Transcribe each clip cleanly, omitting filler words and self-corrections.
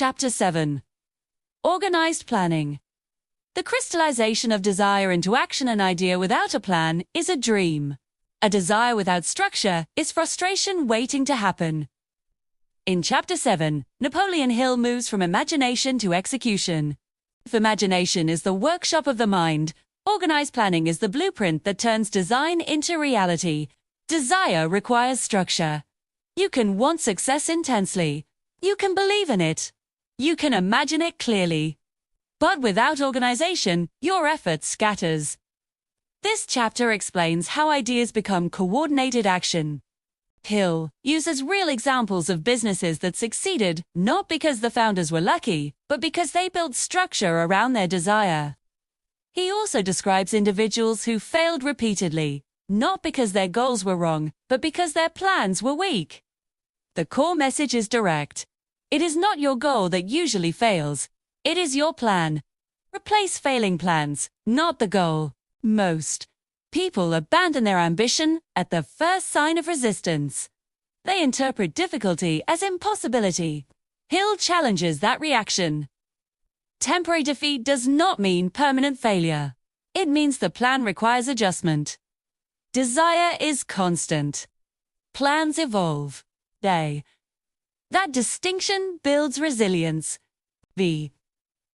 Chapter 7. Organized Planning. The crystallization of desire into action. An idea without a plan is a dream. A desire without structure is frustration waiting to happen. In Chapter 7, Napoleon Hill moves from imagination to execution. If imagination is the workshop of the mind, organized planning is the blueprint that turns design into reality. Desire requires structure. You can want success intensely. You can believe in it. You can imagine it clearly. But without organization, your effort scatters. This chapter explains how ideas become coordinated action. Hill uses real examples of businesses that succeeded not because the founders were lucky, but because they built structure around their desire. He also describes individuals who failed repeatedly, not because their goals were wrong, but because their plans were weak. The core message is direct. It is not your goal that usually fails. It is your plan. Replace failing plans, not the goal. Most people abandon their ambition at the first sign of resistance. They interpret difficulty as impossibility. Hill challenges that reaction. Temporary defeat does not mean permanent failure. It means the plan requires adjustment. Desire is constant. Plans evolve. That distinction builds resilience.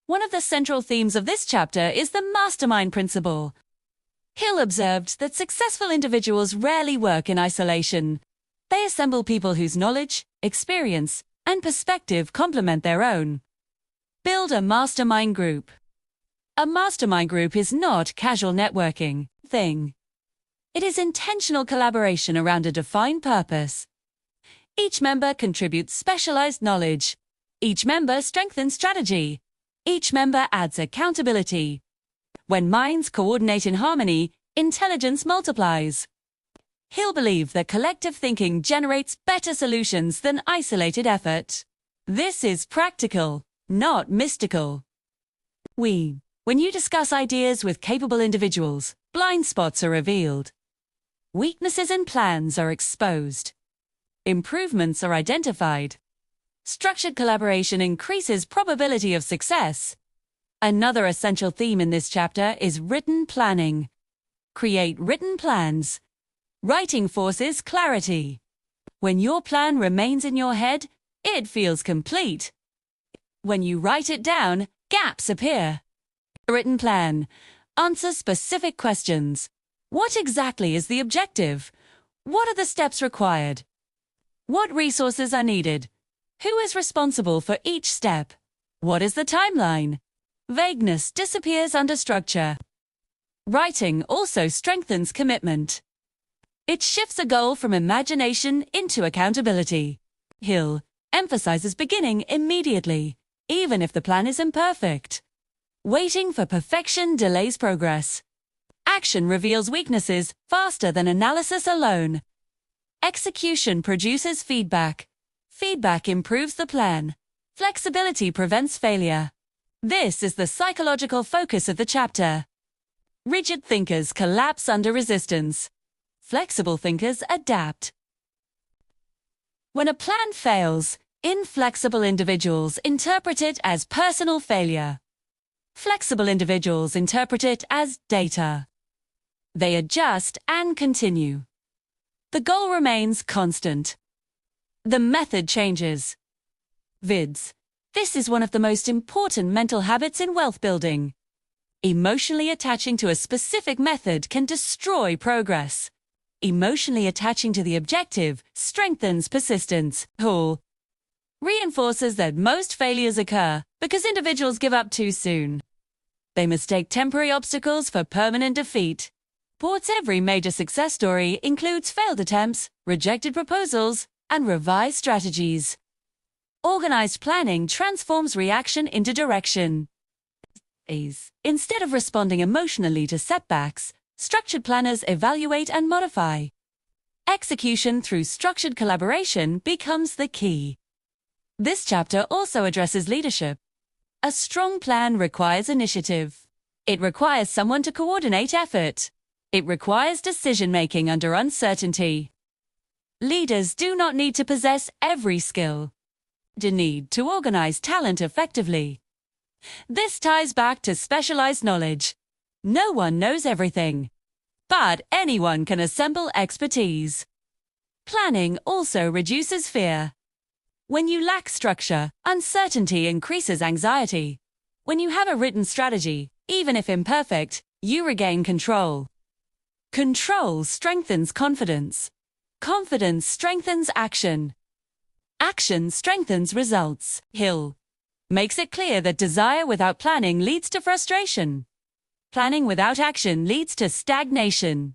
One of the central themes of this chapter is the mastermind principle. Hill observed that successful individuals rarely work in isolation. They assemble people whose knowledge, experience, and perspective complement their own. Build a mastermind group. A mastermind group is not casual networking thing. It is intentional collaboration around a defined purpose. Each member contributes specialized knowledge. Each member strengthens strategy. Each member adds accountability. When minds coordinate in harmony, intelligence multiplies. Hill believed that collective thinking generates better solutions than isolated effort. This is practical, not mystical. When you discuss ideas with capable individuals, blind spots are revealed. Weaknesses in plans are exposed. Improvements are identified. Structured collaboration increases probability of success. Another essential theme in this chapter is written planning. Create written plans. Writing forces clarity. When your plan remains in your head, it feels complete. When you write it down, gaps appear. A written plan answers specific questions. What exactly is the objective? What are the steps required? What resources are needed? Who is responsible for each step? What is the timeline? Vagueness disappears under structure. Writing also strengthens commitment. It shifts a goal from imagination into accountability. Hill emphasizes beginning immediately, even if the plan is imperfect. Waiting for perfection delays progress. Action reveals weaknesses faster than analysis alone. Execution produces feedback. Feedback improves the plan. Flexibility prevents failure. This is the psychological focus of the chapter. Rigid thinkers collapse under resistance. Flexible thinkers adapt. When a plan fails, inflexible individuals interpret it as personal failure. Flexible individuals interpret it as data. They adjust and continue. The goal remains constant. The method changes. This is one of the most important mental habits in wealth building. Emotionally attaching to a specific method can destroy progress. Emotionally attaching to the objective strengthens persistence. Hall reinforces that most failures occur because individuals give up too soon. They mistake temporary obstacles for permanent defeat. Port's every major success story includes failed attempts, rejected proposals, and revised strategies. Organized planning transforms reaction into direction. Instead of responding emotionally to setbacks, structured planners evaluate and modify. Execution through structured collaboration becomes the key. This chapter also addresses leadership. A strong plan requires initiative. It requires someone to coordinate effort. It requires decision-making under uncertainty. Leaders do not need to possess every skill. The need to organize talent effectively. This ties back to specialized knowledge. No one knows everything, but anyone can assemble expertise. Planning also reduces fear. When you lack structure, uncertainty increases anxiety. When you have a written strategy, even if imperfect, you regain control. Control strengthens confidence. Confidence strengthens action. Action strengthens results. Hill makes it clear that desire without planning leads to frustration. Planning without action leads to stagnation.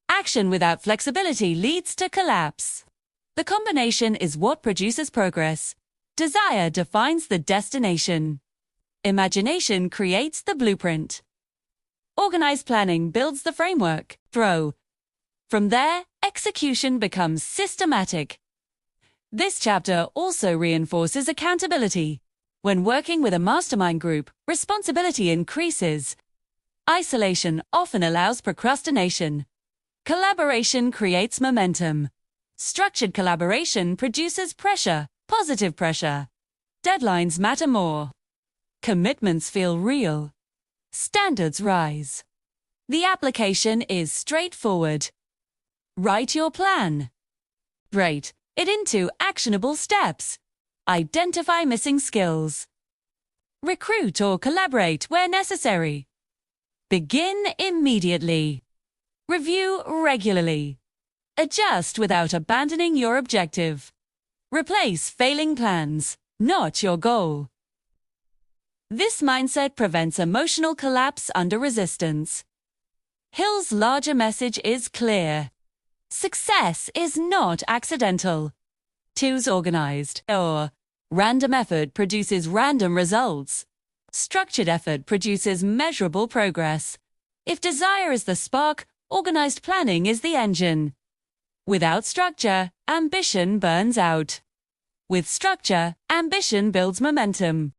Action without flexibility leads to collapse. The combination is what produces progress. Desire defines the destination. Imagination creates the blueprint. Organized planning builds the framework. From there, execution becomes systematic. This chapter also reinforces accountability. When working with a mastermind group, responsibility increases. Isolation often allows procrastination. Collaboration creates momentum. Structured collaboration produces pressure, positive pressure. Deadlines matter more. Commitments feel real. Standards rise. The application is straightforward. Write your plan. Break it into actionable steps. Identify missing skills. Recruit or collaborate where necessary. Begin immediately. Review regularly. Adjust without abandoning your objective. Replace failing plans, not your goal. This mindset prevents emotional collapse under resistance. Hill's larger message is clear. Success is not accidental. Two's organized, or random effort produces random results. Structured effort produces measurable progress. If desire is the spark, organized planning is the engine. Without structure, ambition burns out. With structure, ambition builds momentum.